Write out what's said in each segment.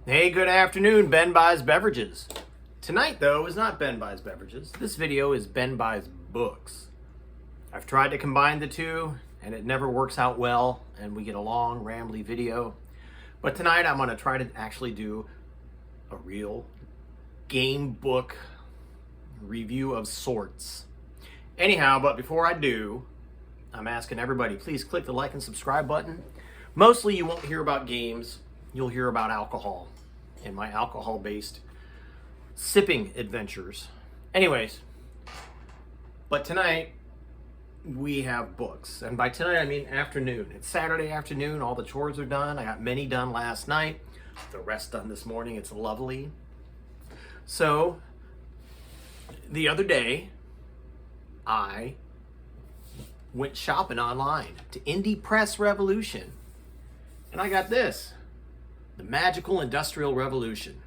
Hey, good afternoon, Ben Buys Beverages. Tonight, though, is not Ben Buys Beverages. This video is Ben Buys Books. I've tried to combine the two, and it never works out well, and we get a long, rambly video. But tonight, I'm going to try to actually do a real game book review of sorts. Anyhow, but before I do, I'm asking everybody, please click the like and subscribe button. Mostly, you won't hear about games. You'll hear about alcohol and my alcohol-based sipping adventures. Anyways, but tonight we have books. And by tonight, I mean afternoon. It's Saturday afternoon. All the chores are done. I got many done last night. The rest done this morning. It's lovely. So, the other day, I went shopping online to Indie Press Revolution. And I got this. The Magical Industrial Revolution.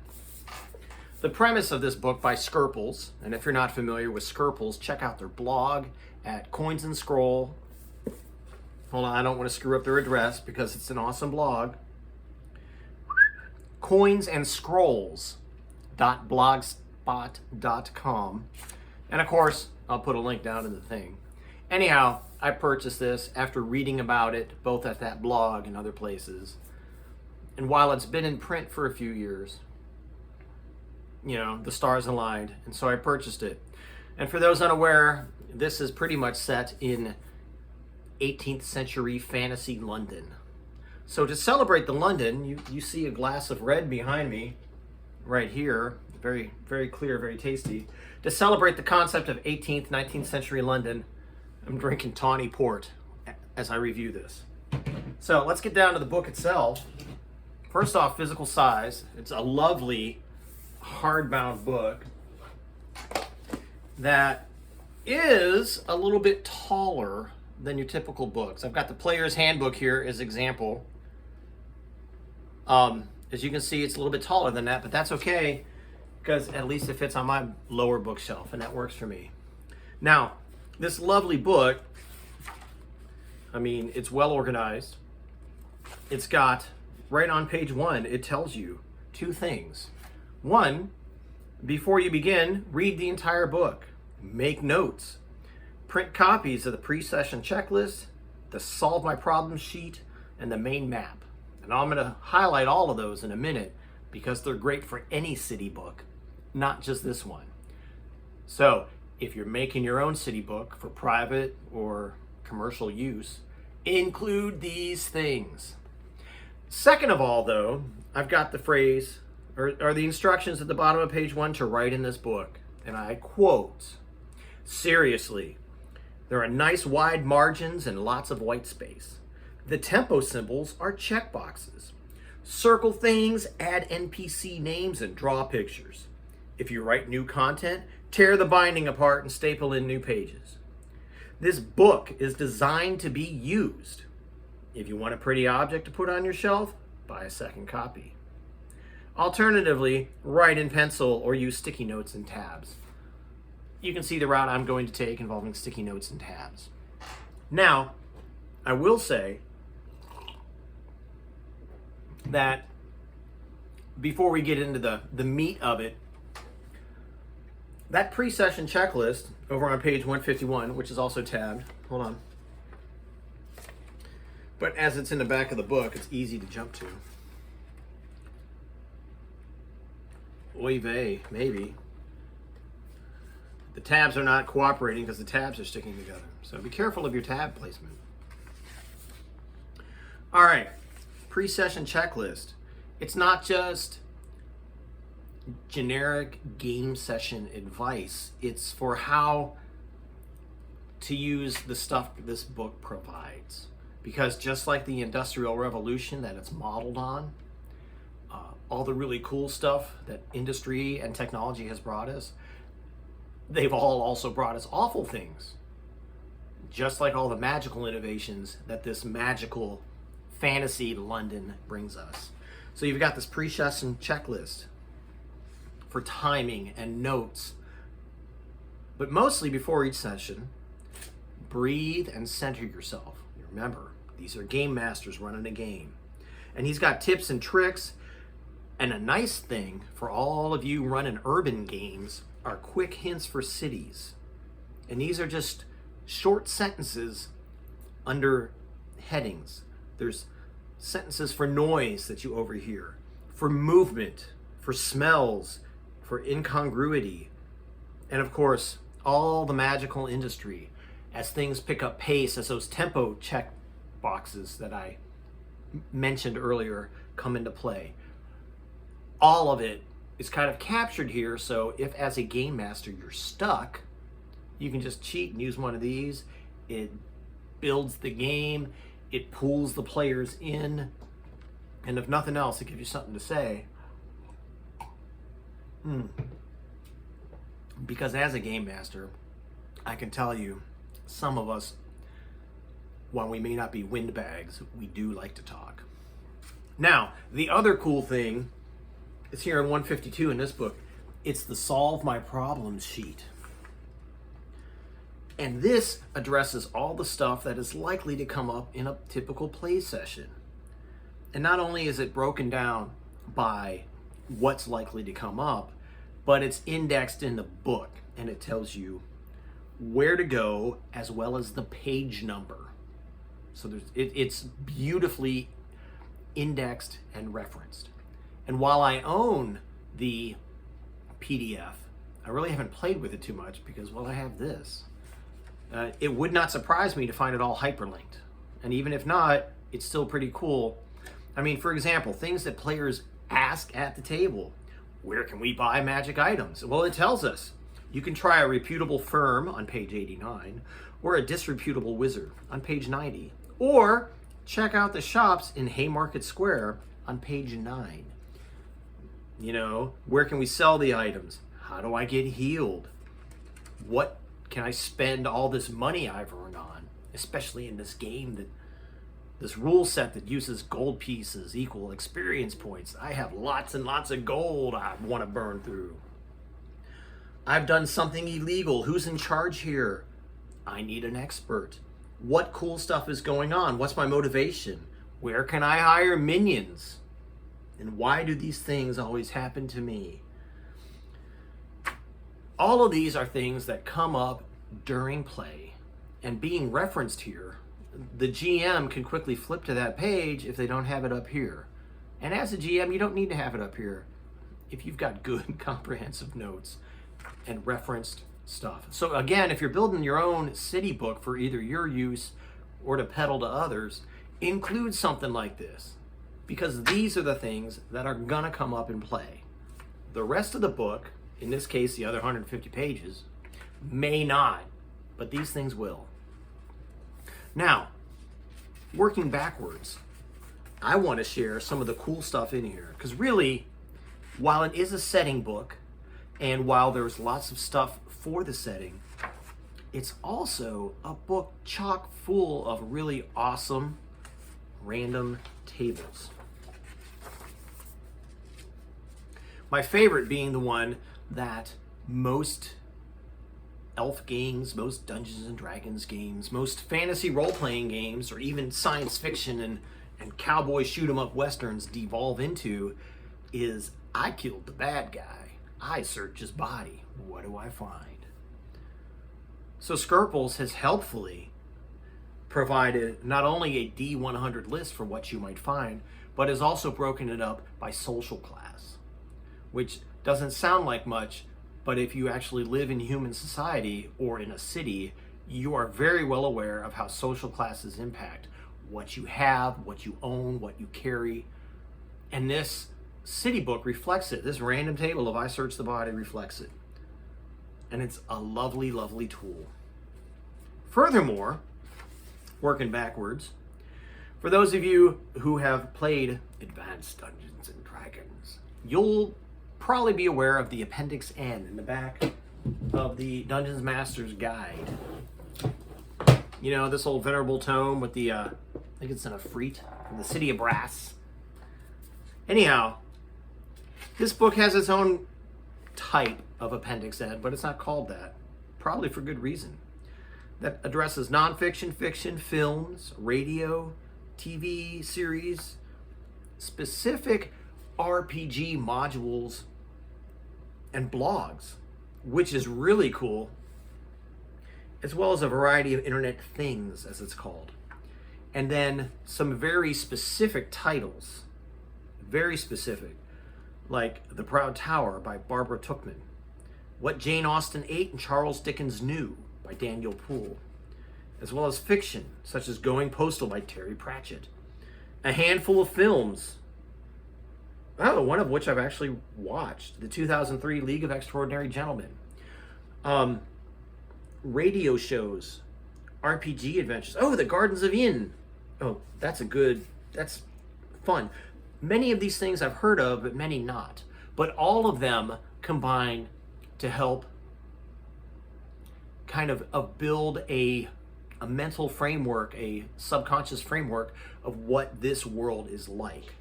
The premise of this book by Skerples, and if you're not familiar with Skerples, check out their blog at Coins and Scroll. Hold on, I don't want to screw up their address because it's an awesome blog. coinsandscrolls.blogspot.com. And of course, I'll put a link down in the thing. Anyhow, I purchased this after reading about it both at that blog and other places. And while it's been in print for a few years, you know, the stars aligned, and so I purchased it. And for those unaware, this is pretty much set in 18th century fantasy London. So to celebrate the London, you see a glass of red behind me, right here, very, very clear, very tasty. To celebrate the concept of 18th, 19th century London, I'm drinking tawny port as I review this. So let's get down to the book itself. First off, physical size. It's a lovely hardbound book that is a little bit taller than your typical books. I've got the player's handbook here as example. As you can see, it's a little bit taller than that, but that's okay because at least it fits on my lower bookshelf, and that works for me. Now, this lovely book, I mean, it's well organized. It's got right on page 1, it tells you two things. One, before you begin, read the entire book. Make notes. Print copies of the pre-session checklist, the Solve My Problem sheet, and the main map. And I'm going to highlight all of those in a minute because they're great for any city book, not just this one. So, if you're making your own city book for private or commercial use, include these things. Second of all, though, I've got the phrase, or the instructions at the bottom of page 1 to write in this book. And I quote, seriously, there are nice wide margins and lots of white space. The tempo symbols are checkboxes. Circle things, add NPC names, and draw pictures. If you write new content, tear the binding apart and staple in new pages. This book is designed to be used. If you want a pretty object to put on your shelf, buy a second copy. Alternatively, write in pencil or use sticky notes and tabs. You can see the route I'm going to take involving sticky notes and tabs. Now, I will say that before we get into the meat of it, that pre-session checklist over on page 151, which is also tabbed, hold on. But as it's in the back of the book, it's easy to jump to. Oy vey, maybe. The tabs are not cooperating because the tabs are sticking together. So be careful of your tab placement. All right, pre-session checklist. It's not just generic game session advice. It's for how to use the stuff this book provides. Because just like the Industrial Revolution that it's modeled on, all the really cool stuff that industry and technology has brought us, they've all also brought us awful things. Just like all the magical innovations that this magical fantasy London brings us. So you've got this pre-session checklist for timing and notes. But mostly before each session, breathe and center yourself. Remember, these are game masters running a game. And he's got tips and tricks And a nice thing for all of you running urban games are quick hints for cities. And these are just short sentences under headings. There's sentences for noise that you overhear, for movement, for smells, for incongruity, and of course, all the magical industry as things pick up pace, as those tempo check boxes that I mentioned earlier come into play. All of it is kind of captured here, so if as a game master you're stuck, you can just cheat and use one of these. It builds the game, it pulls the players in, and if nothing else, it gives you something to say. Because as a game master, I can tell you, some of us, while we may not be windbags, we do like to talk. Now, the other cool thing is here in 152 in this book. It's the Solve My Problems sheet. And this addresses all the stuff that is likely to come up in a typical play session. And not only is it broken down by what's likely to come up, but it's indexed in the book, and it tells you where to go as well as the page number. So it's beautifully indexed and referenced. And while I own the PDF, I really haven't played with it too much because, well, I have this. It would not surprise me to find it all hyperlinked. And even if not, it's still pretty cool. I mean, for example, things that players ask at the table. Where can we buy magic items? Well, it tells us. You can try a reputable firm on page 89, or a disreputable wizard on page 90, or check out the shops in Haymarket Square on page 9. You know, where can we sell the items? How do I get healed? What can I spend all this money I've earned on, especially in this game, that this rule set that uses gold pieces equal experience points? I have lots and lots of gold I want to burn through. I've done something illegal. Who's in charge here? I need an expert. What cool stuff is going on? What's my motivation? Where can I hire minions? And why do these things always happen to me? All of these are things that come up during play, and being referenced here, the GM can quickly flip to that page if they don't have it up here. And as a GM, you don't need to have it up here if you've got good comprehensive notes and referenced stuff. So again, if you're building your own city book for either your use or to peddle to others, include something like this, because these are the things that are gonna come up in play. The rest of the book, in this case the other 150 pages, may not, but these things will. Now, working backwards, I want to share some of the cool stuff in here, because really, while it is a setting book, and while there's lots of stuff for the setting, it's also a book chock full of really awesome random tables. My favorite being the one that most elf games, most Dungeons and Dragons games, most fantasy role-playing games, or even science fiction and cowboy shoot-'em-up westerns devolve into, is I killed the bad guy. I search his body. What do I find? So Skerples has helpfully provided not only a D100 list for what you might find, but has also broken it up by social class, which doesn't sound like much, but if you actually live in human society or in a city, you are very well aware of how social classes impact what you have, what you own, what you carry. And this city book reflects it. This random table of I Search the Body reflects it. And it's a lovely, lovely tool. Furthermore, working backwards, for those of you who have played Advanced Dungeons and Dragons, you'll probably be aware of the Appendix N in the back of the Dungeons Master's Guide. You know, this old venerable tome with the, I think it's an Efreet from the City of Brass. Anyhow, this book has its own type of Appendix N, but it's not called that, probably for good reason. That addresses nonfiction, fiction, films, radio, TV series, specific RPG modules and blogs, which is really cool, as well as a variety of internet things, as it's called. And then some very specific titles, very specific, like The Proud Tower by Barbara Tuchman, What Jane Austen Ate and Charles Dickens Knew by Daniel Poole, as well as fiction, such as Going Postal by Terry Pratchett. A handful of films, one of which I've actually watched, the 2003 League of Extraordinary Gentlemen. Radio shows, RPG adventures. Oh, The Gardens of Yin. Oh, that's fun. Many of these things I've heard of, but many not. But all of them combine to help kind of build a mental framework, a subconscious framework of what this world is like.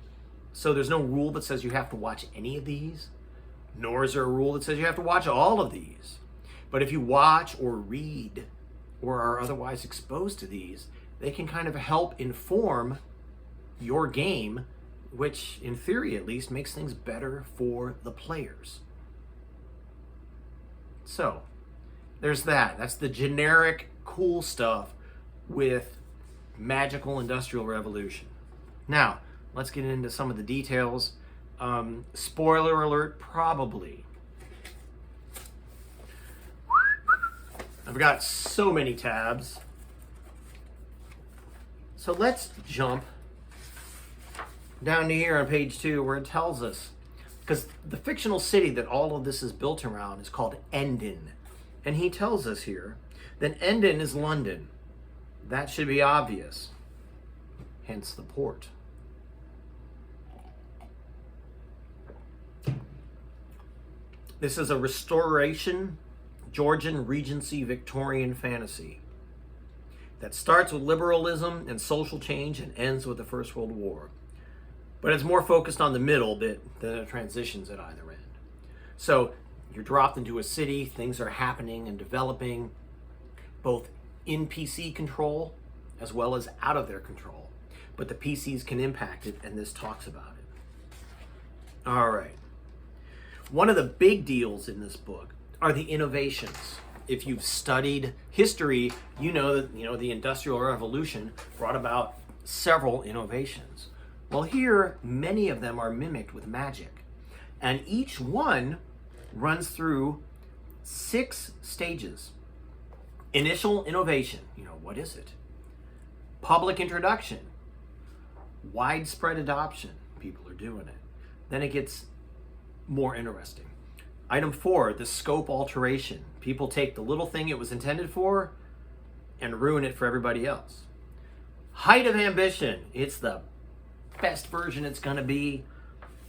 So there's no rule that says you have to watch any of these, nor is there a rule that says you have to watch all of these. But if you watch or read or are otherwise exposed to these, they can kind of help inform your game, which in theory at least makes things better for the players. So there's that. That's the generic cool stuff with Magical Industrial Revolution. Now, let's get into some of the details. Spoiler alert, probably. I've got so many tabs. So let's jump down to here on page 2 where it tells us, because the fictional city that all of this is built around is called Endon. And he tells us here that Endon is London. That should be obvious. Hence the port. This is a Restoration Georgian Regency Victorian fantasy that starts with liberalism and social change and ends with the First World War. But it's more focused on the middle bit than it transitions at either end. So you're dropped into a city, things are happening and developing, both in PC control as well as out of their control. But the PCs can impact it, and this talks about it. All right. One of the big deals in this book are the innovations. If you've studied history, you know that the Industrial Revolution brought about several innovations. Well, here, many of them are mimicked with magic. And each one runs through 6 stages. Initial innovation, what is it? Public introduction, widespread adoption, people are doing it. Then it gets more interesting. Item 4, the scope alteration. People take the little thing it was intended for and ruin it for everybody else. Height of ambition, it's the best version it's going to be.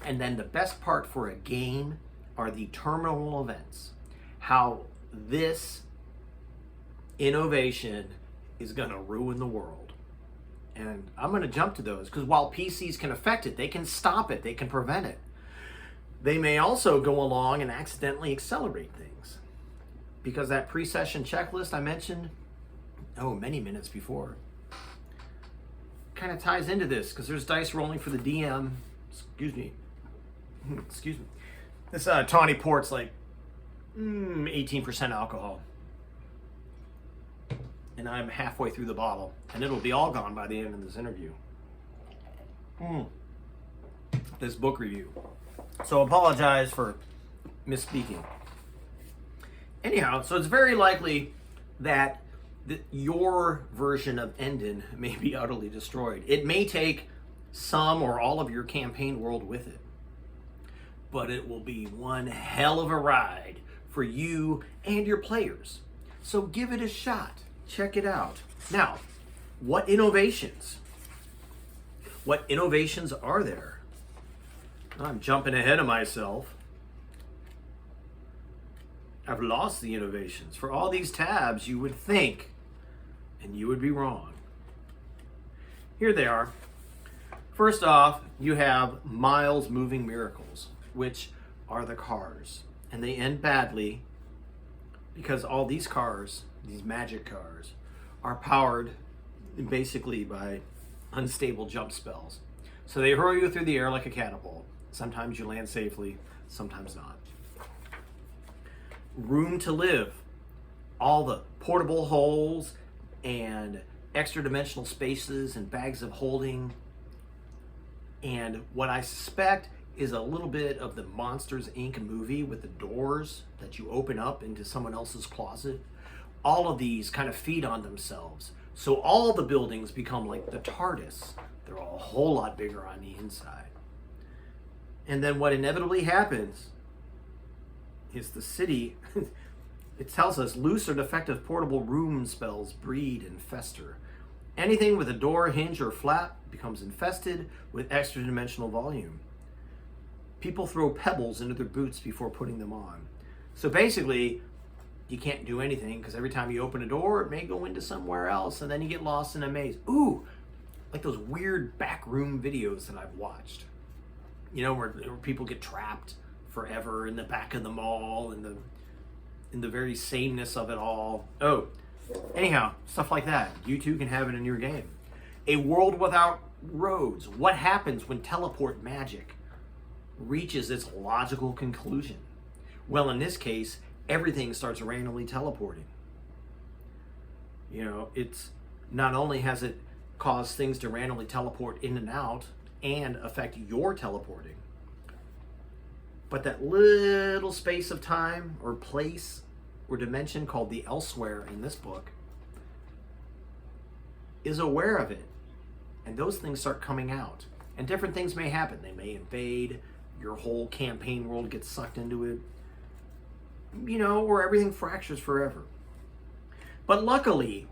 And then the best part for a game are the terminal events. How this innovation is going to ruin the world. And I'm going to jump to those because while PCs can affect it, they can stop it, they can prevent it. They may also go along and accidentally accelerate things. Because that pre-session checklist I mentioned, many minutes before, kind of ties into this because there's dice rolling for the DM. Excuse me. This tawny port's like 18% alcohol. And I'm halfway through the bottle. And it'll be all gone by the end of this interview. This book review. So apologize for misspeaking. Anyhow, so it's very likely that your version of Endon may be utterly destroyed. It may take some or all of your campaign world with it. But it will be one hell of a ride for you and your players. So give it a shot. Check it out. Now, what innovations? What innovations are there? I'm jumping ahead of myself. I've lost the innovations. For all these tabs, you would think, and you would be wrong. Here they are. First off, you have Miles' Moving Miracles, which are the cars. And they end badly because all these cars, these magic cars, are powered basically by unstable jump spells. So they hurl you through the air like a catapult. Sometimes you land safely, sometimes not. Room to live. All the portable holes and extra dimensional spaces and bags of holding. And what I suspect is a little bit of the Monsters Inc. movie with the doors that you open up into someone else's closet. All of these kind of feed on themselves. So all the buildings become like the TARDIS. They're all a whole lot bigger on the inside. And then what inevitably happens is the city, it tells us, loose or defective portable room spells breed and fester. Anything with a door, hinge, or flap becomes infested with extra dimensional volume. People throw pebbles into their boots before putting them on. So basically, you can't do anything because every time you open a door, it may go into somewhere else, and then you get lost in a maze. Ooh, like those weird backroom videos that I've watched. You know, where people get trapped forever in the back of the mall, and in the very sameness of it all. Oh, anyhow, stuff like that. You too can have it in your game. A world without roads. What happens when teleport magic reaches its logical conclusion? Well, in this case, everything starts randomly teleporting. You know, it's not only has it caused things to randomly teleport in and out and affect your teleporting, but that little space of time or place or dimension called the elsewhere in this book is aware of it. And those things start coming out. And different things may happen. They may invade. Your whole campaign world gets sucked into it. You know, or everything fractures forever. But luckily,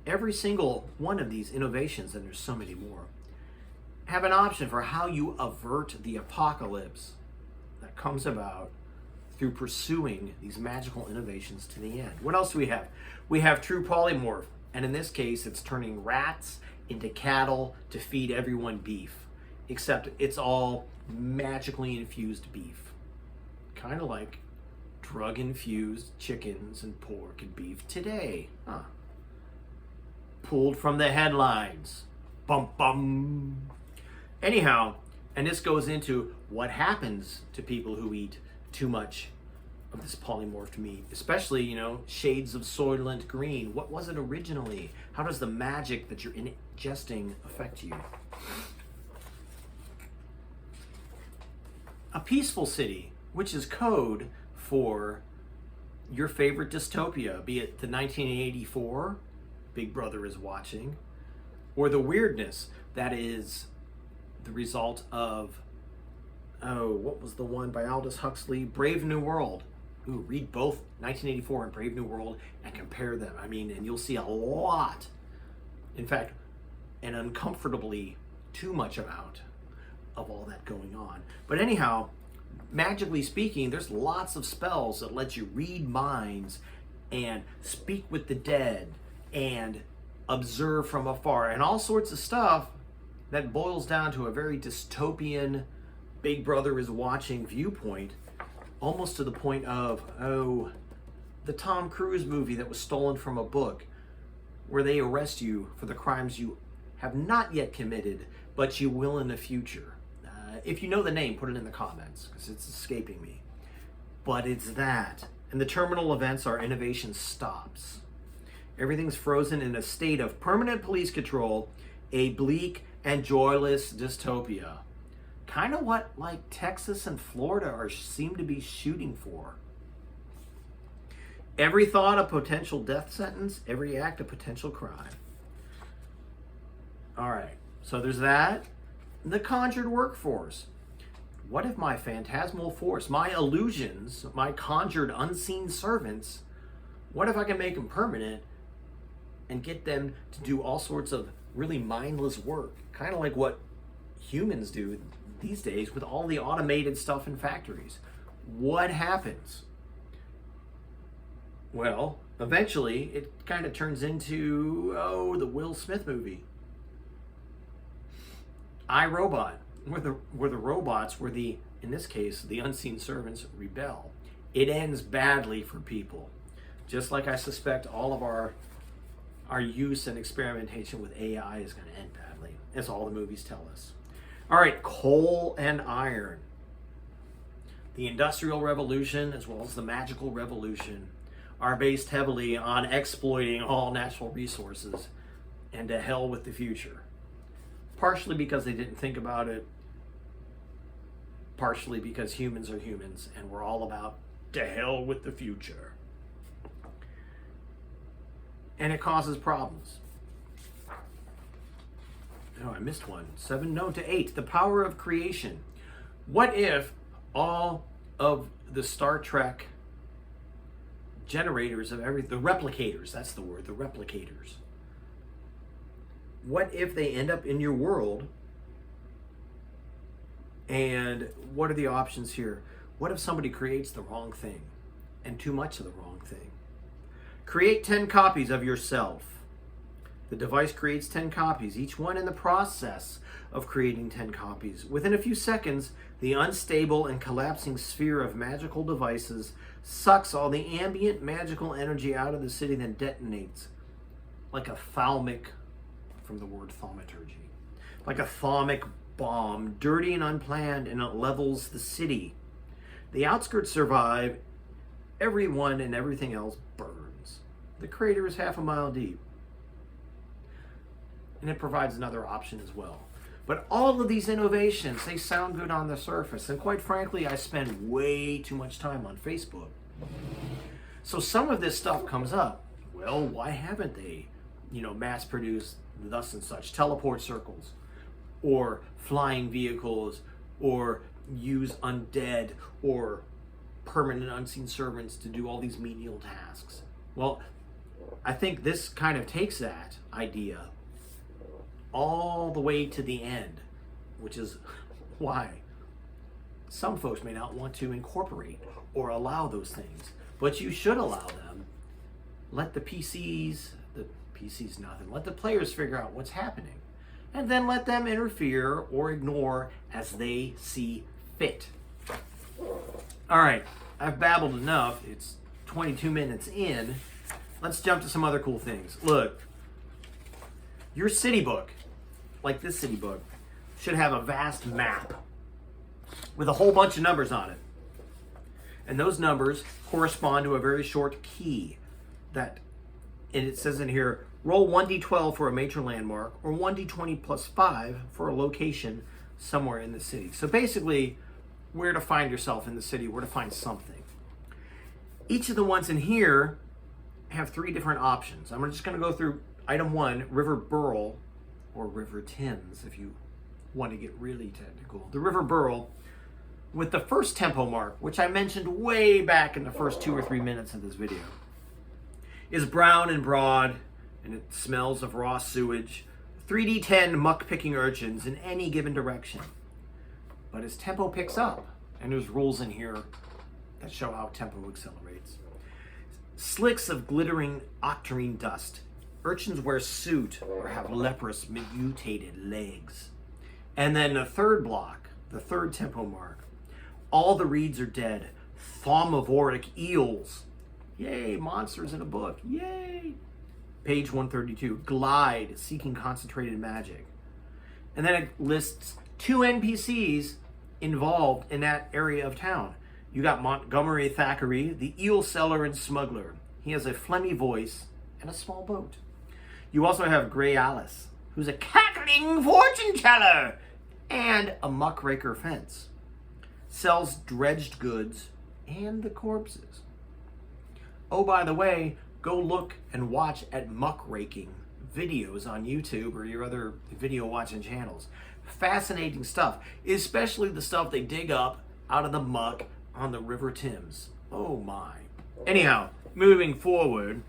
every single one of these innovations, and there's so many more, have an option for how you avert the apocalypse that comes about through pursuing these magical innovations to the end. What else do we have? We have true polymorph, and in this case, it's turning rats into cattle to feed everyone beef, except it's all magically infused beef. Kind of like drug-infused chickens and pork and beef today. Huh. Pulled from the headlines. Bum bum. Anyhow, and this goes into what happens to people who eat too much of this polymorphed meat, especially, you know, shades of soylent green. What was it originally? How does the magic that you're ingesting affect you? A peaceful city, which is code for your favorite dystopia, be it the 1984, Big Brother is watching, or the weirdness that is the result of, what was the one by Aldous Huxley? Brave New World. Ooh, read both 1984 and Brave New World and compare them. I mean, and you'll see a lot, in fact, an uncomfortably too much amount of all that going on. But anyhow, magically speaking, there's lots of spells that let you read minds and speak with the dead and observe from afar and all sorts of stuff that boils down to a very dystopian Big Brother is watching viewpoint, almost to the point of, the Tom Cruise movie that was stolen from a book, where they arrest you for the crimes you have not yet committed, but you will in the future. If you know the name, put it in the comments, because it's escaping me. But it's that. And the terminal events are innovation stops. Everything's frozen in a state of permanent police control, a bleak and joyless dystopia. Kind of what like Texas and Florida seem to be shooting for. Every thought a potential death sentence, every act a potential crime. All right, so there's that. The conjured workforce. What if my phantasmal force, my illusions, my conjured unseen servants, what if I can make them permanent and get them to do all sorts of really mindless work? Kind of like what humans do these days with all the automated stuff in factories. What happens? Well, eventually it kind of turns into, the Will Smith movie, I, Robot, where the robots, in this case, the unseen servants rebel. It ends badly for people. Just like I suspect all of our use and experimentation with AI is going to end badly, as all the movies tell us. All right, coal and iron. The Industrial Revolution, as well as the Magical Revolution, are based heavily on exploiting all natural resources, and to hell with the future. Partially because they didn't think about it, partially because humans are humans, and we're all about to hell with the future. And it causes problems. Oh, I missed one. 7, no, to 8. The power of creation. What if all of the Star Trek generators of everything, the replicators, that's the word, the replicators. What if they end up in your world? And what are the options here? What if somebody creates the wrong thing and too much of the wrong thing? Create 10 copies of yourself. The device creates 10 copies, each one in the process of creating 10 copies. Within a few seconds, the unstable and collapsing sphere of magical devices sucks all the ambient magical energy out of the city, then detonates like a thalmic, from the word thaumaturgy, like a thalmic bomb, dirty and unplanned, and it levels the city. The outskirts survive, everyone and everything else burns. The crater is half a mile deep. And it provides another option as well. But all of these innovations, they sound good on the surface. And quite frankly, I spend way too much time on Facebook. So some of this stuff comes up. Well, why haven't they, mass produced thus and such, teleport circles, or flying vehicles, or use undead, or permanent unseen servants to do all these menial tasks? Well, I think this kind of takes that idea all the way to the end, which is why some folks may not want to incorporate or allow those things, but you should allow them. Let the PCs nothing, let the players figure out what's happening, and then let them interfere or ignore as they see fit. All right, I've babbled enough. It's 22 minutes in. Let's jump to some other cool things. Look, your city book, like this city book, should have a vast map with a whole bunch of numbers on it. And those numbers correspond to a very short key and it says in here, roll 1d12 for a major landmark, or 1d20 plus 5 for a location somewhere in the city. So basically, where to find yourself in the city, where to find something. Each of the ones in here have 3 different options. I'm just going to go through item 1, River Burl, or River Thames, if you want to get really technical. The River Burl, with the first tempo mark, which I mentioned way back in the first 2 or 3 minutes of this video, is brown and broad, and it smells of raw sewage, 3d10 muck-picking urchins in any given direction. But as tempo picks up, and there's rules in here that show how tempo accelerates, slicks of glittering octarine dust, urchins wear suit or have leprous mutated legs. And then the third block, the third tempo mark, all the reeds are dead, thaumovoric eels. Yay, monsters in a book, yay. Page 132, glide, seeking concentrated magic. And then it lists 2 NPCs involved in that area of town. You got Montgomery Thackeray, the eel seller and smuggler. He has a phlegmy voice and a small boat. You also have Grey Alice, who's a cackling fortune teller and a muckraker fence. Sells dredged goods and the corpses. Oh, by the way, go look and watch at muckraking videos on YouTube or your other video watching channels. Fascinating stuff, especially the stuff they dig up out of the muck on the River Thames. Oh my. Anyhow, moving forward,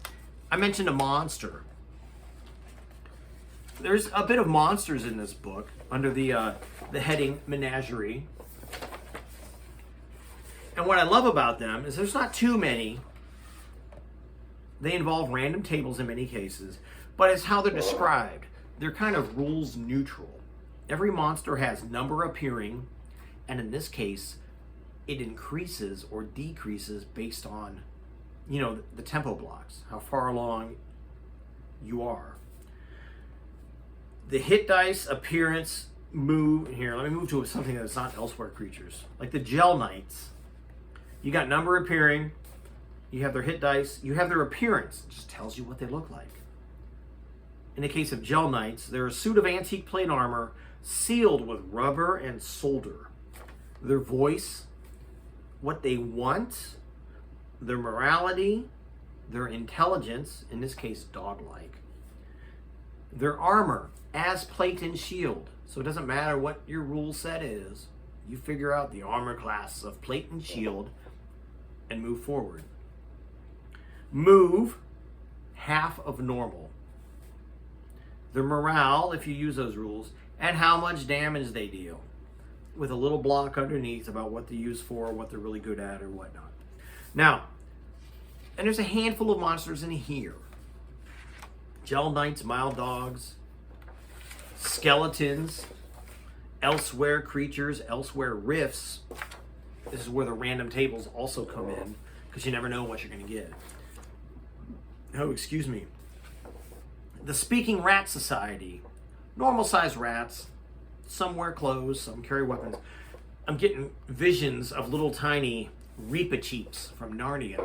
I mentioned a monster. There's a bit of monsters in this book under the heading Menagerie. And what I love about them is there's not too many. They involve random tables in many cases, but it's how they're described. They're kind of rules neutral. Every monster has number appearing, and in this case, it increases or decreases based on, the tempo blocks, how far along you are. The hit dice appearance move here. Let me move to something that's not elsewhere creatures, like the Gel Knights. You got number appearing. You have their hit dice. You have their appearance. It just tells you what they look like. In the case of Gel Knights, they're a suit of antique plate armor sealed with rubber and solder. Their voice, what they want, their morality, their intelligence, in this case dog-like, their armor as plate and shield. So it doesn't matter what your rule set is, you figure out the armor class of plate and shield and move forward. Move, half of normal. Their morale, if you use those rules, and how much damage they deal, with a little block underneath about what they're used for, what they're really good at, or whatnot. Now, and there's a handful of monsters in here. Gel Knights, mild dogs, skeletons, elsewhere creatures, elsewhere rifts. This is where the random tables also come in, because you never know what you're going to get. Oh, excuse me. The Speaking Rat Society. Normal sized rats. Some wear clothes, some carry weapons. I'm getting visions of little tiny Reepicheeps from Narnia,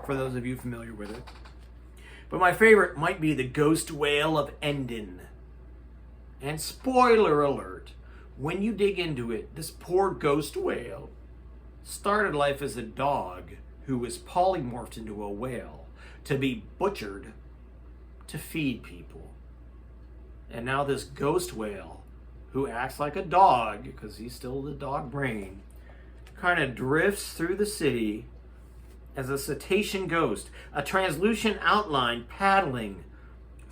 for those of you familiar with it. But my favorite might be the Ghost Whale of Endin. And spoiler alert, when you dig into it, this poor ghost whale started life as a dog who was polymorphed into a whale to be butchered to feed people. And now this ghost whale, who acts like a dog, because he's still the dog brain, kind of drifts through the city as a cetacean ghost, a translucent outline paddling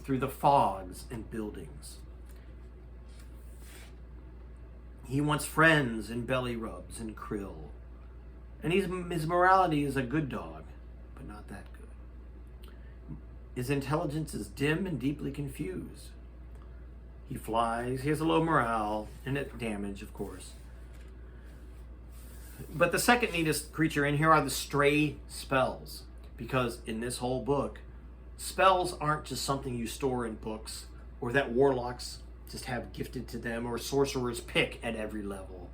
through the fogs and buildings. He wants friends and belly rubs and krill. And his morality is a good dog, but not that good. His intelligence is dim and deeply confused. He flies, he has a low morale, and damage, of course. But the second neatest creature in here are the stray spells. Because in this whole book, spells aren't just something you store in books, or that warlocks just have gifted to them, or sorcerers pick at every level.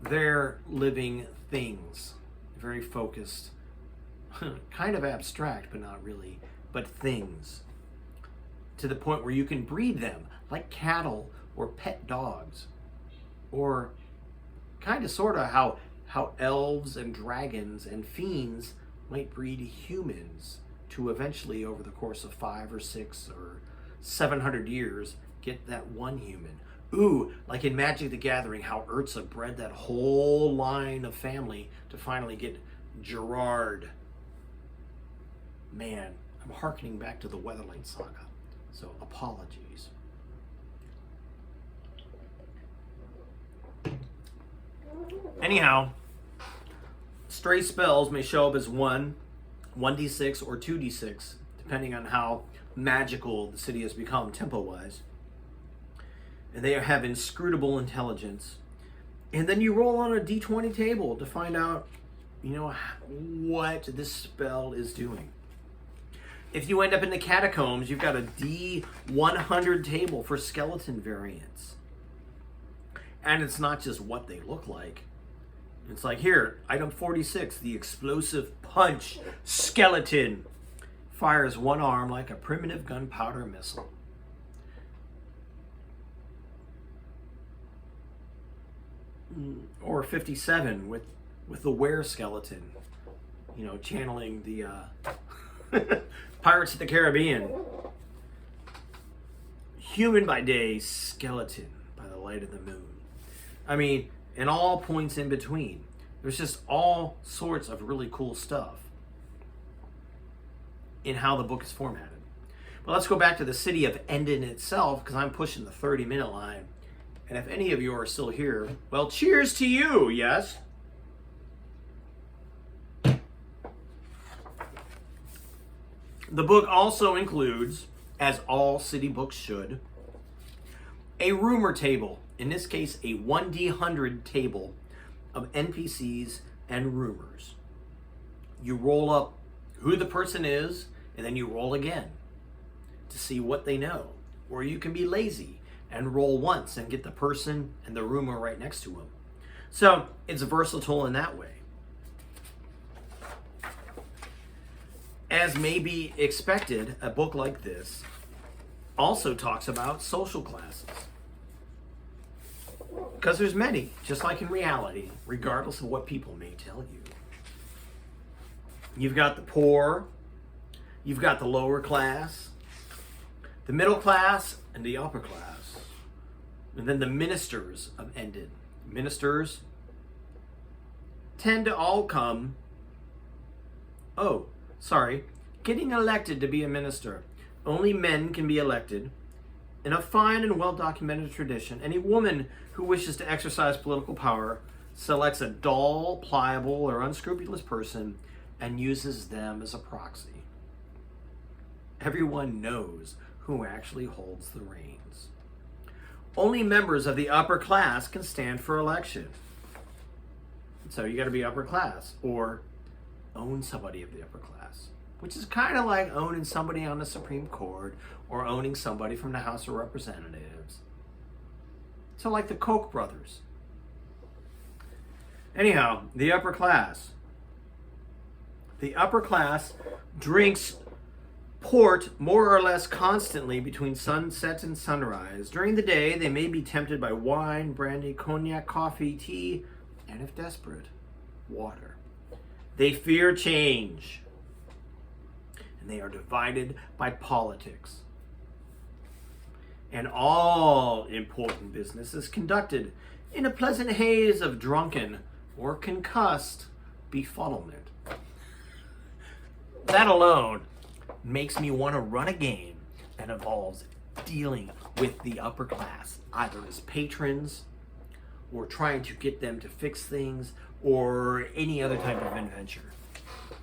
They're living things, very focused, kind of abstract, but not really, but things, to the point where you can breed them like cattle or pet dogs, or kind of sort of how elves and dragons and fiends might breed humans to eventually, over the course of 5 or 6 or 700 years, get that one human. Ooh, like in Magic the Gathering, how Urza bred that whole line of family to finally get Gerard. Man, I'm hearkening back to the Weatherlight Saga, so apologies. Anyhow, stray spells may show up as 1d6, or 2d6, depending on how magical the city has become tempo-wise. And they have inscrutable intelligence. And then you roll on a d20 table to find out, what this spell is doing. If you end up in the catacombs, you've got a d100 table for skeleton variants. And it's not just what they look like. It's like, here, item 46, the explosive punch skeleton fires one arm like a primitive gunpowder missile. Or 57 with the were skeleton, channeling the Pirates of the Caribbean. Human by day, skeleton by the light of the moon. I mean, and all points in between. There's just all sorts of really cool stuff in how the book is formatted. But let's go back to the city of Endin itself, because I'm pushing the 30-minute line. And if any of you are still here, well, cheers to you, yes? The book also includes, as all city books should, a rumor table. In this case, a 1d100 table of NPCs and rumors. You roll up who the person is, and then you roll again to see what they know. Or you can be lazy and roll once and get the person and the rumor right next to him. So it's versatile in that way. As may be expected, a book like this also talks about social classes. Because there's many, just like in reality, regardless of what people may tell you. You've got the poor, you've got the lower class, the middle class, and the upper class. And then the ministers have ended. Ministers tend to all come, getting elected to be a minister. Only men can be elected. In a fine and well-documented tradition, any woman who wishes to exercise political power selects a dull, pliable, or unscrupulous person and uses them as a proxy. Everyone knows who actually holds the reins. Only members of the upper class can stand for election. So you got to be upper class or own somebody of the upper class, which is kind of like owning somebody on the Supreme Court or owning somebody from the House of Representatives. So like the Koch brothers. Anyhow, the upper class. The upper class drinks port more or less constantly between sunset and sunrise. During the day, they may be tempted by wine, brandy, cognac, coffee, tea, and if desperate, water. They fear change, and they are divided by politics. And all important business is conducted in a pleasant haze of drunken or concussed befuddlement. That alone makes me want to run a game that involves dealing with the upper class, either as patrons or trying to get them to fix things or any other type of adventure.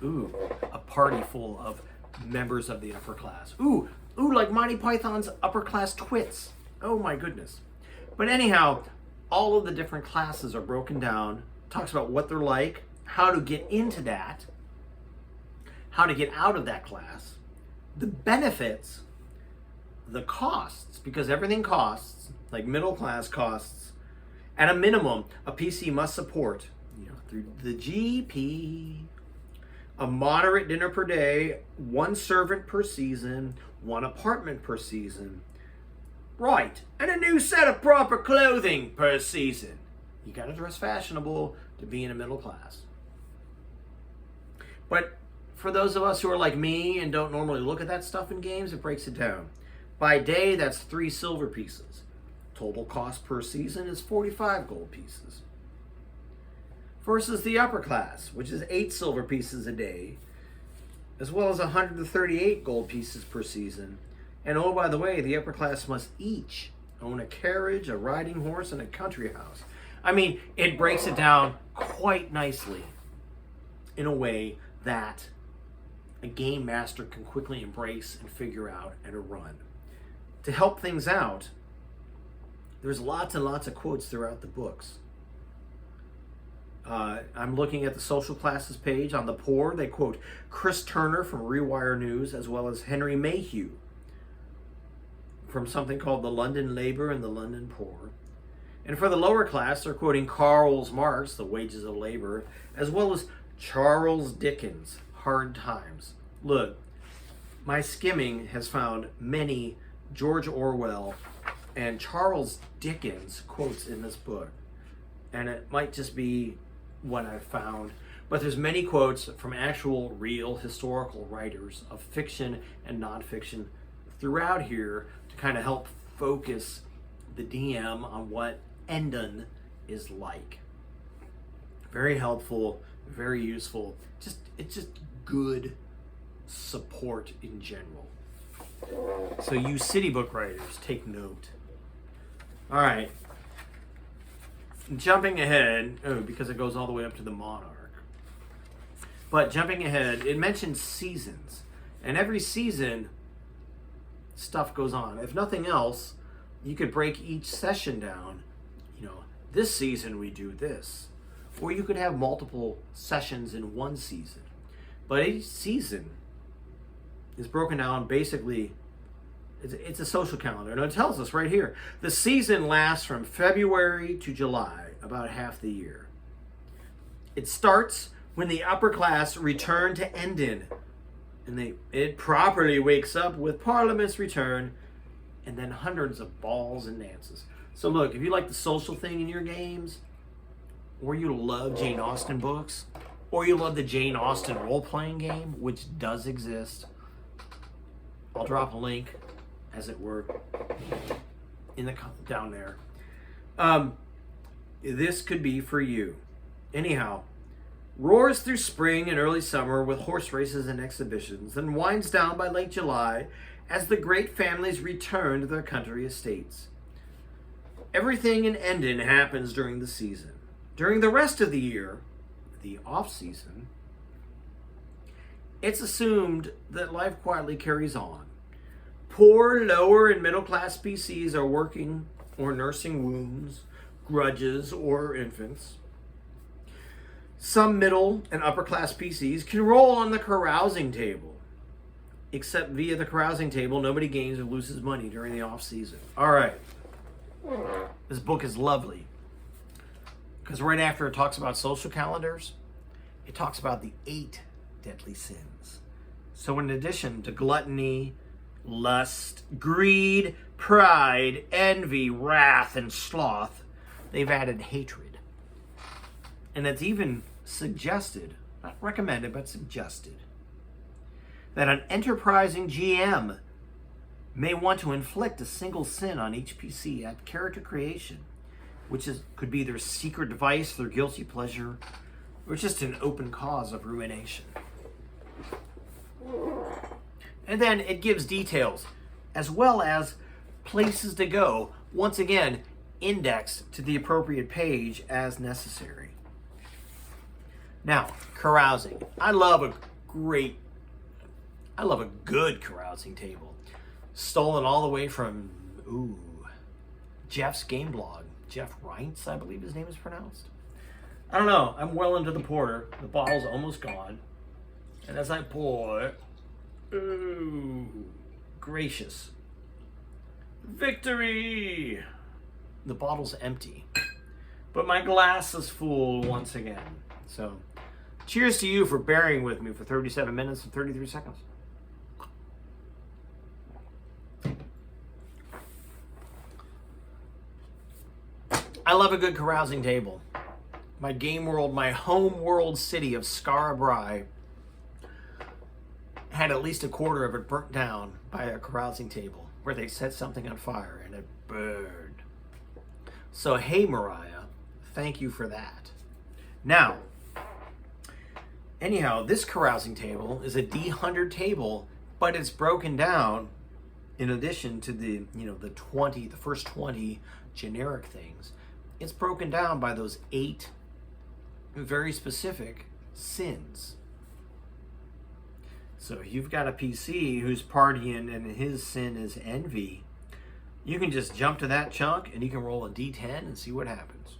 Ooh, a party full of members of the upper class. Ooh, like Monty Python's upper class twits. Oh my goodness. But anyhow, all of the different classes are broken down, talks about what they're like, how to get into that, how to get out of that class, the benefits, the costs, because everything costs, like middle class costs. At a minimum, a PC must support, through the GP, a moderate dinner per day, one servant per season, one apartment per season. Right, and a new set of proper clothing per season. You gotta dress fashionable to be in a middle class. But for those of us who are like me and don't normally look at that stuff in games, it breaks it down. By day, that's 3 silver pieces. Total cost per season is 45 gold pieces. Versus the upper class, which is 8 silver pieces a day, as well as 138 gold pieces per season. And oh, by the way, the upper class must each own a carriage, a riding horse, and a country house. I mean, it breaks it down quite nicely in a way that a game master can quickly embrace and figure out and run. To help things out, there's lots and lots of quotes throughout the books. I'm looking at the social classes page. On the poor, they quote Chris Turner from Rewire News, as well as Henry Mayhew from something called The London Labor and the London Poor. And for the lower class, they're quoting Karl Marx, The Wages of Labor, as well as Charles Dickens, Hard Times. Look, my skimming has found many George Orwell and Charles Dickens quotes in this book. And it might just be what I've found, but there's many quotes from actual real historical writers of fiction and nonfiction throughout here to kind of help focus the DM on what Endon is like. Very helpful, very useful. It's just good support in general. So you city book writers, take note. All right. Jumping ahead, because it goes all the way up to the Monarch. But jumping ahead, it mentions seasons. And every season, stuff goes on. If nothing else, you could break each session down. This season we do this. Or you could have multiple sessions in one season. But each season is broken down basically It's a social calendar. And it tells us right here, the season lasts from February to July, about half the year. It starts when the upper class return to Endon, and it properly wakes up with Parliament's return, and then hundreds of balls and dances. So look, if you like the social thing in your games, or you love Jane Austen books, or you love the Jane Austen role-playing game, which does exist, I'll drop a link, as it were, down there. This could be for you. Anyhow, roars through spring and early summer with horse races and exhibitions, and winds down by late July as the great families return to their country estates. Everything in Endon happens during the season. During the rest of the year, the off-season, it's assumed that life quietly carries on. Poor, lower, and middle-class PCs are working or nursing wounds, grudges, or infants. Some middle and upper-class PCs can roll on the carousing table. Except via the carousing table, nobody gains or loses money during the off-season. All right. This book is lovely. Because right after it talks about social calendars, it talks about the 8 deadly sins. So in addition to gluttony, lust, greed, pride, envy, wrath, and sloth, they've added hatred. And it's even suggested, not recommended, but suggested, that an enterprising GM may want to inflict a single sin on each PC at character creation, which could be their secret vice, their guilty pleasure, or just an open cause of ruination. And then it gives details, as well as places to go, once again, indexed to the appropriate page as necessary. Now, carousing. I love a good carousing table. Stolen all the way from, Jeff's game blog. Jeff Reintz, I believe his name is pronounced. I don't know. I'm well into the porter. The bottle's almost gone. And as I pour, gracious. Victory! The bottle's empty. But my glass is full once again. So, cheers to you for bearing with me for 37 minutes and 33 seconds. I love a good carousing table. My game world, my home world city of Skerples had at least a quarter of it burnt down by a carousing table where they set something on fire and it burned. So, hey, Mariah, thank you for that. Now, anyhow, this carousing table is a D100 table, but it's broken down in addition to the first 20 generic things. It's broken down by those 8 very specific sins. So if you've got a PC who's partying and his sin is envy, you can just jump to that chunk and you can roll a D10 and see what happens.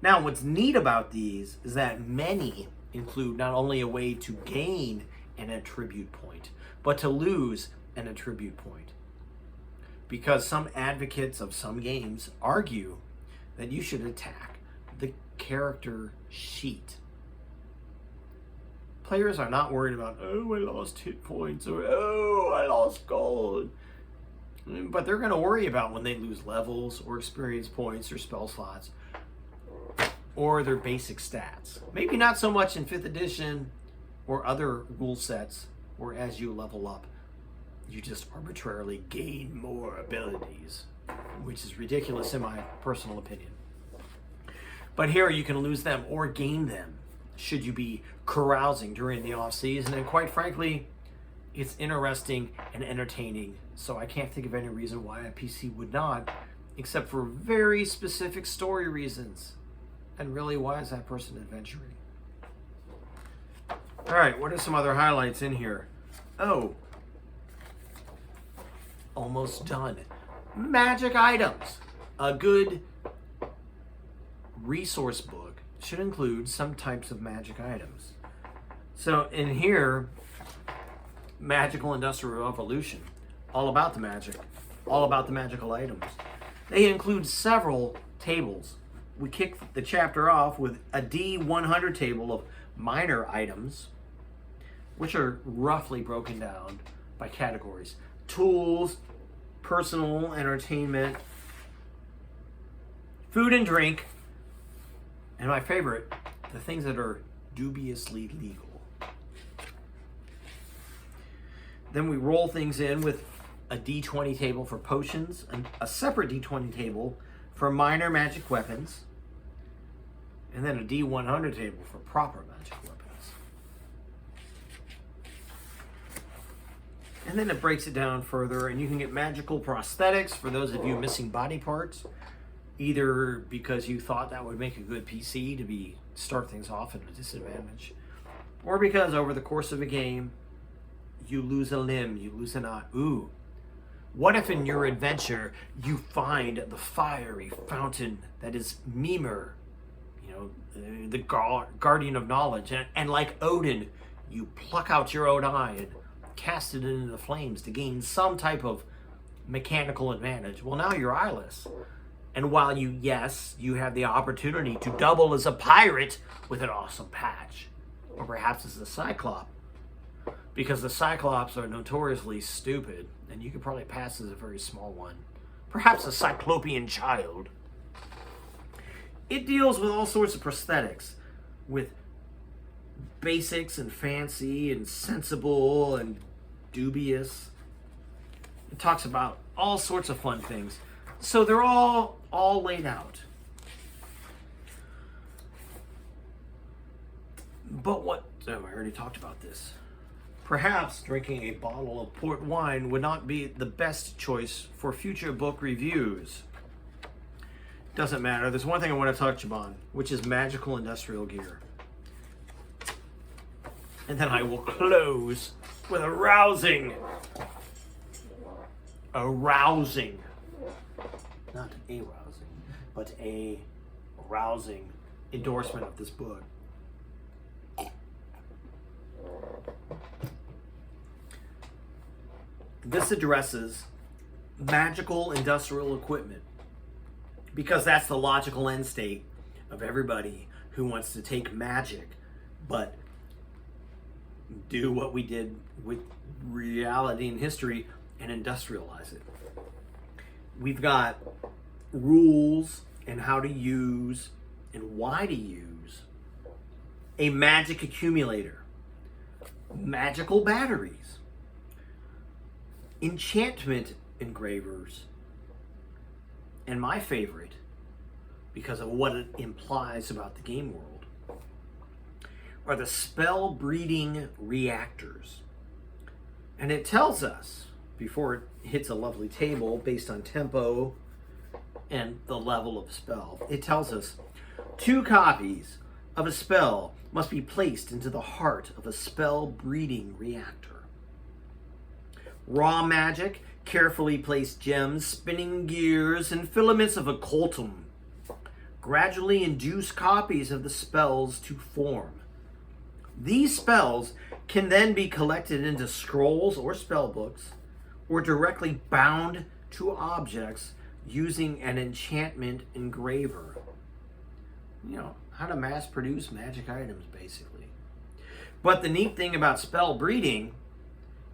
Now, what's neat about these is that many include not only a way to gain an attribute point, but to lose an attribute point. Because some advocates of some games argue that you should attack the character sheet. Players are not worried about, I lost hit points, or I lost gold. But they're going to worry about when they lose levels or experience points or spell slots or their basic stats. Maybe not so much in 5th edition or other rule sets where as you level up, you just arbitrarily gain more abilities, which is ridiculous in my personal opinion. But here you can lose them or gain them should you be carousing during the off season. And quite frankly, it's interesting and entertaining. So I can't think of any reason why a PC would not, except for very specific story reasons. And really, why is that person adventuring? All right, what are some other highlights in here? Almost done. Magic items. A good resource book should include some types of magic items. So in here, Magical Industrial Revolution, all about the magic, all about the magical items. They include several tables. We kick the chapter off with a D100 table of minor items, which are roughly broken down by categories: tools, personal entertainment, food and drink, and my favorite, the things that are dubiously legal. Then we roll things in with a D20 table for potions, and a separate D20 table for minor magic weapons, and then a D100 table for proper magic weapons. And then it breaks it down further, and you can get magical prosthetics for those of you missing body parts, either because you thought that would make a good PC to start things off at a disadvantage, or because over the course of a game, you lose a limb, you lose an eye. Ooh, what if in your adventure you find the fiery fountain that is Mimir, the guardian of knowledge, and like Odin, you pluck out your own eye and cast it into the flames to gain some type of mechanical advantage. Well, now you're eyeless. And while you have the opportunity to double as a pirate with an awesome patch, or perhaps as a Cyclops, because the Cyclops are notoriously stupid, and you could probably pass as a very small one, perhaps a Cyclopean child. It deals with all sorts of prosthetics, with basics and fancy and sensible and dubious. It talks about all sorts of fun things. So they're all laid out. But I already talked about this. Perhaps drinking a bottle of port wine would not be the best choice for future book reviews. Doesn't matter. There's one thing I want to touch upon, which is magical industrial gear. And then I will close with a rousing, not a rousing, but a rousing endorsement of this book. This addresses magical industrial equipment, because that's the logical end state of everybody who wants to take magic, but do what we did with reality and history and industrialize it. We've got rules and how to use and why to use a magic accumulator, magical batteries, enchantment engravers, and my favorite, because of what it implies about the game world, are the spell breeding reactors. And it tells us, before it hits a lovely table based on tempo and the level of spell, it tells us 2 copies of a spell must be placed into the heart of a spell breeding reactor. Raw magic, carefully placed gems, spinning gears, and filaments of occultum gradually induce copies of the spells to form. These spells can then be collected into scrolls or spell books, or directly bound to objects using an enchantment engraver. How to mass produce magic items, basically. But the neat thing about spell breeding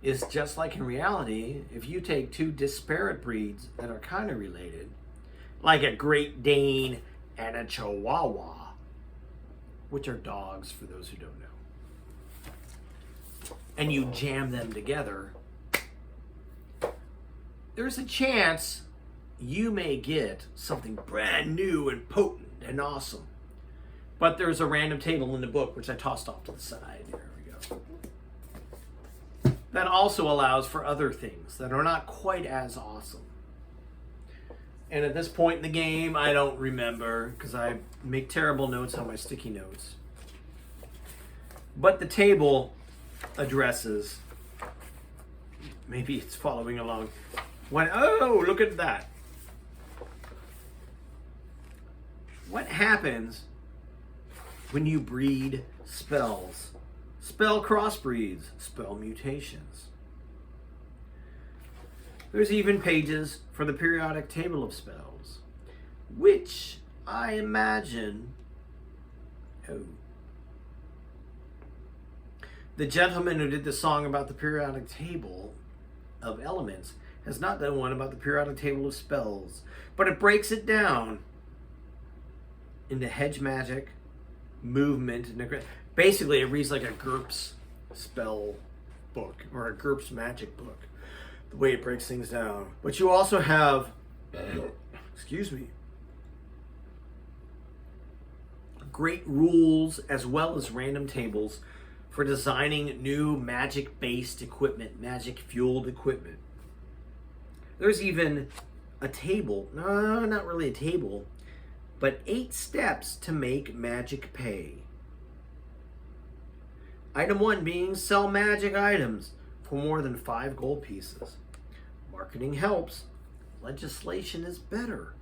is, just like in reality, if you take 2 disparate breeds that are kind of related, like a Great Dane and a Chihuahua, which are dogs for those who don't know, and you jam them together, there's a chance you may get something brand new and potent and awesome. But there's a random table in the book, which I tossed off to the side. There we go. That also allows for other things that are not quite as awesome. And at this point in the game, I don't remember, because I make terrible notes on my sticky notes. But the table addresses, maybe it's following along, oh, look at that. What happens when you breed spells? Spell crossbreeds, spell mutations. There's even pages for the periodic table of spells, which I imagine, the gentleman who did the song about the periodic table of elements has not done one about the periodic table of spells, but it breaks it down into hedge magic, movement, and basically it reads like a GURPS spell book or a GURPS magic book, the way it breaks things down. But you also have, excuse me, great rules as well as random tables for designing new magic-based equipment, magic-fueled equipment. There's even a table, no, not really a table, but 8 steps to make magic pay. Item 1 being sell magic items for more than 5 gold pieces. Marketing helps. Legislation is better.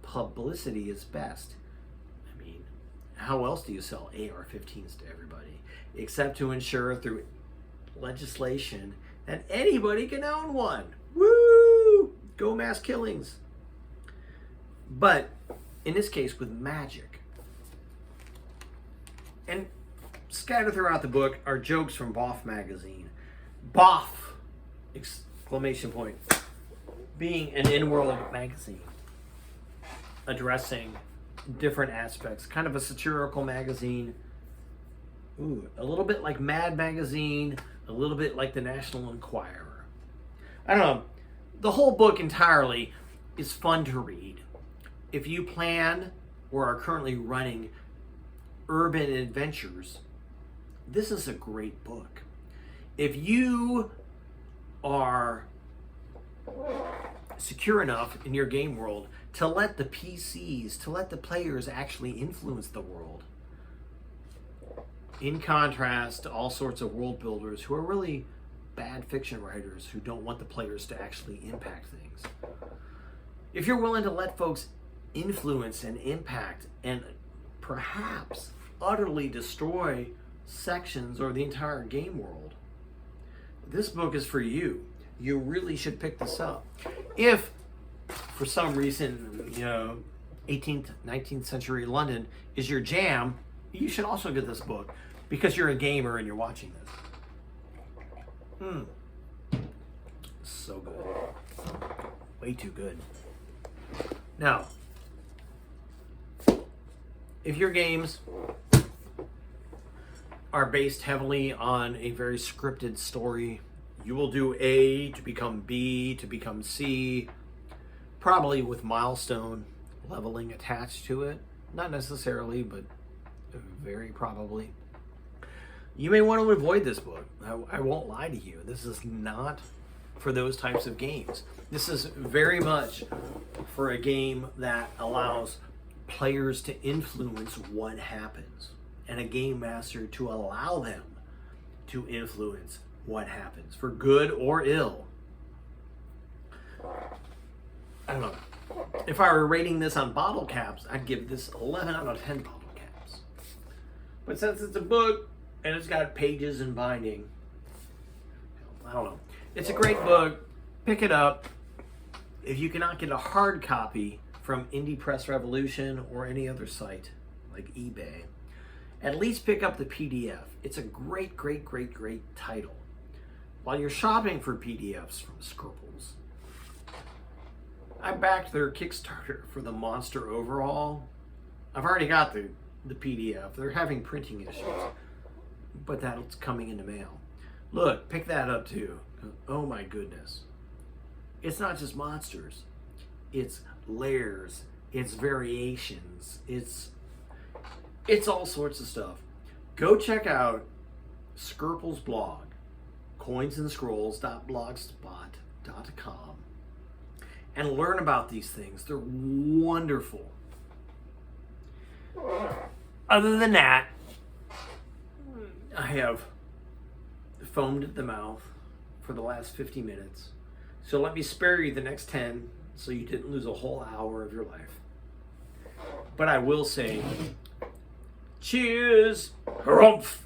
Publicity is best. I mean, how else do you sell AR-15s to everybody? Except to ensure through legislation that anybody can own one. Woo! Go mass killings. But in this case with magic. And scattered throughout the book are jokes from Boff magazine. Boff! Exclamation point. Being an in-world magazine addressing different aspects. Kind of a satirical magazine. Ooh, a little bit like Mad Magazine, a little bit like the National Enquirer. I don't know. The whole book entirely is fun to read. If you plan or are currently running urban adventures, this is a great book. If you are secure enough in your game world to let the PCs, to let the players actually influence the world, in contrast to all sorts of world builders who are really bad fiction writers who don't want the players to actually impact things. If you're willing to let folks influence and impact and perhaps utterly destroy sections or the entire game world, this book is for you. You really should pick this up. If for some reason, 18th, 19th century London is your jam, you should also get this book because you're a gamer and you're watching this. So good. Way too good. Now, if your games are based heavily on a very scripted story, you will do A to become B to become C, probably with milestone leveling attached to it. Not necessarily, but very probably. You may want to avoid this book. I won't lie to you. This is not for those types of games. This is very much for a game that allows players to influence what happens and a game master to allow them to influence what happens for good or ill. I don't know. If I were rating this on bottle caps, I'd give this 11 out of 10 bottle caps. But since it's a book and it's got pages and binding, I don't know. It's a great book. Pick it up. If you cannot get a hard copy from Indie Press Revolution or any other site like eBay, at least pick up the PDF. It's a great, great, great, great title. While you're shopping for PDFs from Skerples, I backed their Kickstarter for the Monster Overhaul. I've already got the PDF. They're having printing issues, but that's coming in the mail. Look, pick that up too. Oh my goodness. It's not just monsters. It's layers. It's variations. It's all sorts of stuff. Go check out Skerples' blog, coinsandscrolls.blogspot.com, and learn about these things. They're wonderful. Other than that, I have foamed at the mouth for the last 50 minutes. So let me spare you the next 10 so you didn't lose a whole hour of your life. But I will say, cheers! Harumph!